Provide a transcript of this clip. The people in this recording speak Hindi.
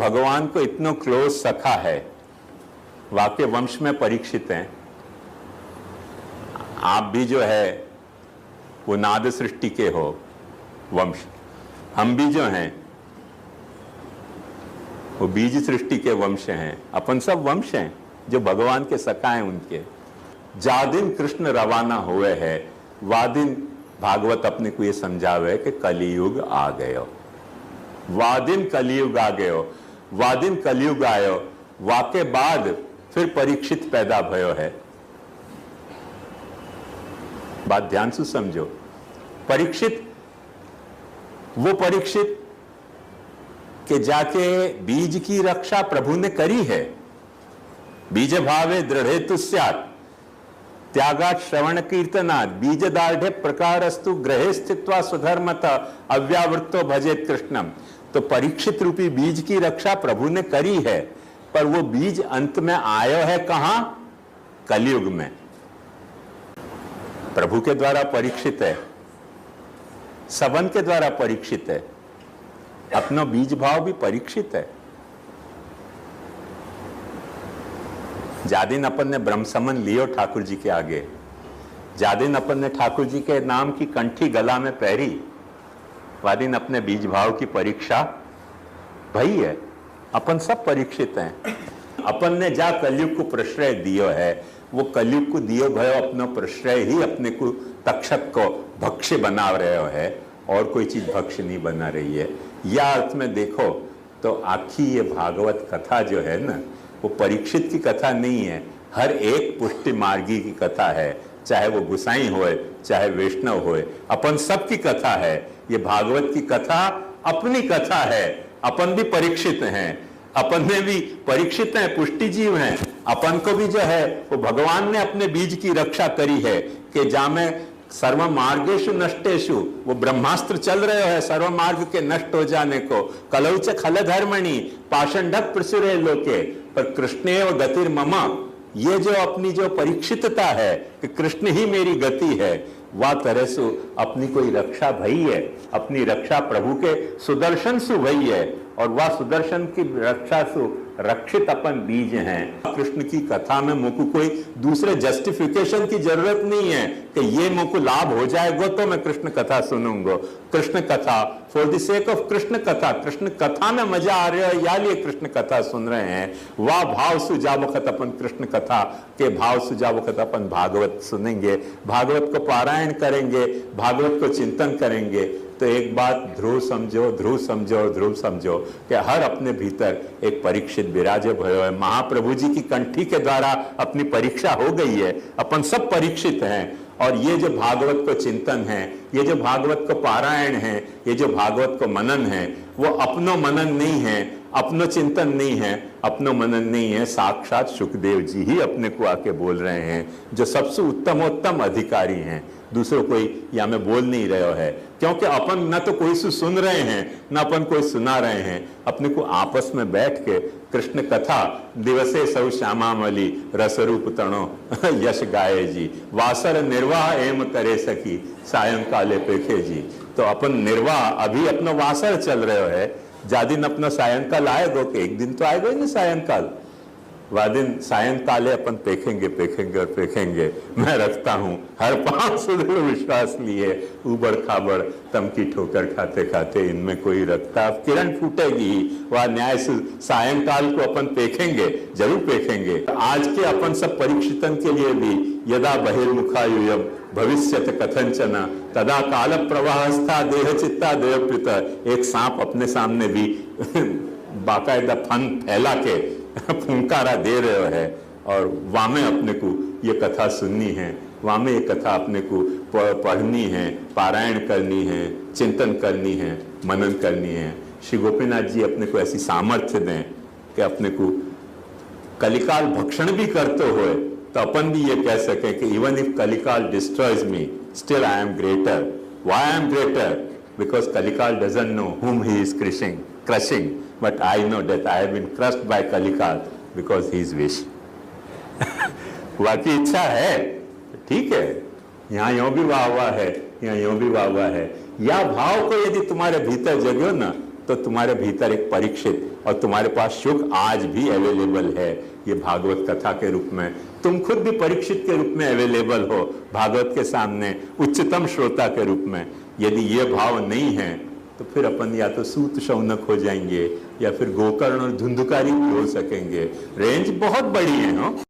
भगवान को इतना क्लोज सखा है, वाक्य वंश में परीक्षित हैं। आप भी जो है वो नाद सृष्टि के हो वंश, हम भी जो हैं वो बीज सृष्टि के वंश हैं। अपन सब वंश हैं जो भगवान के सखा हैं उनके। जा दिन कृष्ण रवाना हुए है, वा दिन भागवत अपने को ये समझावे कि कलियुग आ गयो। वा दिन कलियुग आ गयो, वा दिन कलियुग आयो, वा के बाद फिर परीक्षित पैदा भयो है। बात ध्यान से समझो। परीक्षित, वो परीक्षित कि जाके बीज की रक्षा प्रभु ने करी है। बीज भावे दृढ़ेतु स्यात् त्यागात् श्रवण कीर्तनात् बीज दाढ़े प्रकारस्तु ग्रहे स्थित्वा स्वधर्मत अव्यावृत्तो भजेत कृष्णम। तो परीक्षित रूपी बीज की रक्षा प्रभु ने करी है, पर वो बीज अंत में आयो है कहां? कलयुग में। प्रभु के द्वारा परीक्षित है, सबन के द्वारा परीक्षित है, अपना बीज भाव भी परीक्षित है। जादिन अपन ने ब्रह्म समन लियो ठाकुर जी के आगे, जादिन अपन ने ठाकुर जी के नाम की कंठी गला में पहरी, वादिन अपने बीज भाव की परीक्षा भई है। अपन सब परीक्षित हैं। अपन ने जा कलयुग को प्रश्रय दियो है, वो कलयुग को दियो भयो अपना प्रश्रय ही अपने को तक्षक को भक्ष्य बना रहे हो है, और कोई चीज भक्ष्य नहीं बना रही है। या अर्थ में देखो तो आखी ये भागवत कथा जो है ना, वो परीक्षित की कथा नहीं है, हर एक पुष्टि मार्गी की कथा है। चाहे वो गुसाई होए, चाहे वैष्णव होए, अपन सब की कथा है। ये भागवत की कथा अपनी कथा है। अपन भी परीक्षित हैं, अपन में भी परीक्षित हैं, पुष्टि जीव हैं। अपन को भी जो है वो भगवान ने अपने बीज की रक्षा करी है कि जामे सर्व मार्गेशु नष्टेशु, वो ब्रह्मास्त्र चल रहे है सर्व मार्ग के नष्ट हो जाने को। कलौच खल धर्मणि पाषंडक प्रसुरे लोके, पर कृष्णेव गतिर्मम, ये जो अपनी जो परीक्षितता है कि कृष्ण ही मेरी गति है, वह तरह से अपनी कोई रक्षा भई है। अपनी रक्षा प्रभु के सुदर्शन सु भई है, और वह सुदर्शन की रक्षा सु रक्षित अपन बीज हैं। कृष्ण की कथा में मुझको कोई दूसरे जस्टिफिकेशन की जरूरत नहीं है कि ये मुझको लाभ हो जाएगा तो मैं कृष्ण कथा सुनूंगा। कृष्ण कथा for the sake of Krishna कथा, कृष्ण कथा में मजा आ रहा है या लिए कृष्ण कथा सुन रहे हैं। वह भाव सुजा वक्त अपन कृष्ण कथा के भाव सुजा वक्त अपन भागवत सुनेंगे, भागवत को पारायण करेंगे, भागवत को चिंतन करेंगे। तो एक बात ध्रुव समझो, ध्रुव समझो, ध्रुव समझो कि हर अपने भीतर एक परीक्षित विराजे भयो है। महाप्रभु जी की कंठी के द्वारा अपनी परीक्षा हो गई है। अपन सब परीक्षित हैं। और ये जो भागवत को चिंतन है, ये जो भागवत को पारायण है, ये जो भागवत को मनन है, वो अपनो मनन नहीं है, अपनो चिंतन नहीं है, अपनो मनन नहीं है। साक्षात सुखदेव जी ही अपने को आके बोल रहे हैं, जो सबसे उत्तमोत्तम अधिकारी हैं। दूसरों कोई या मैं बोल नहीं रहे है, क्योंकि अपन न तो कोई से सुन रहे हैं, न अपन कोई सुना रहे हैं। अपने को आपस में बैठ के कृष्ण कथा दिवसे सौ श्यामामली रसरूप तणो यश गाये जी, वासर निर्वाह एम करे सकी सायंकाले पेखे जी। तो अपन निर्वाह अभी अपना वासर चल रहे है, जादिन अपना सायंकाल आएगा कि एक दिन तो आएगा ही ना सायंकाल। वह दिन सायंकाले अपन पेखेंगे पेखेंगे और पेखेंगे। मैं रखता हूं हर पांव सुदृढ़ विश्वास लिए, उबड़ खाबड़ तम की ठोकर खाते खाते इनमें कोई रखता। अब किरण फूटेगी, वह न्याय से सायंकाल को अपन पेखेंगे, जरूर पेखेंगे। आज के अपन सब परीक्षितन के लिए भी यदा बहिर्मुखायुयम भविष्यत कथंचना तदा काल प्रवाहस्था देह चित्ता देवप्रित। एक सांप अपने सामने भी बाकायदा फन फैला के फुंकारा दे रहे है, और वामे अपने को ये कथा सुननी है, वामे ये कथा अपने को पढ़नी है, पारायण करनी है, चिंतन करनी है, मनन करनी है। श्री गोपीनाथ जी अपने को ऐसी सामर्थ्य दें कि अपने को कलिकाल भक्षण भी करते हुए तो अपन भी ये कह सके कि even if Kalikal destroys me still I am greater. Why I am greater? Because Kalikal doesn't know whom he is crushing, but I know that I have been crushed by Kalikal because he is wish. वाकी इच्छा है, ठीक है, यहाँ यों भी वाह वाह है, यहाँ यों भी वाह वाह है। या भाव को यदि तुम्हारे भीतर जगो ना, तो तुम्हारे भीतर एक परीक्षित और तुम्हारे पास सुख आज भी अवेलेबल है ये भागवत कथा के रूप में। तुम खुद भी परीक्षित के रूप में अवेलेबल हो भागवत के सामने, उच्चतम श्रोता के रूप में। यदि ये भाव नहीं है तो फिर अपन या तो सूत शौनक हो जाएंगे या फिर गोकर्ण और धुंधुकारी भी हो सकेंगे। रेंज बहुत बड़ी है।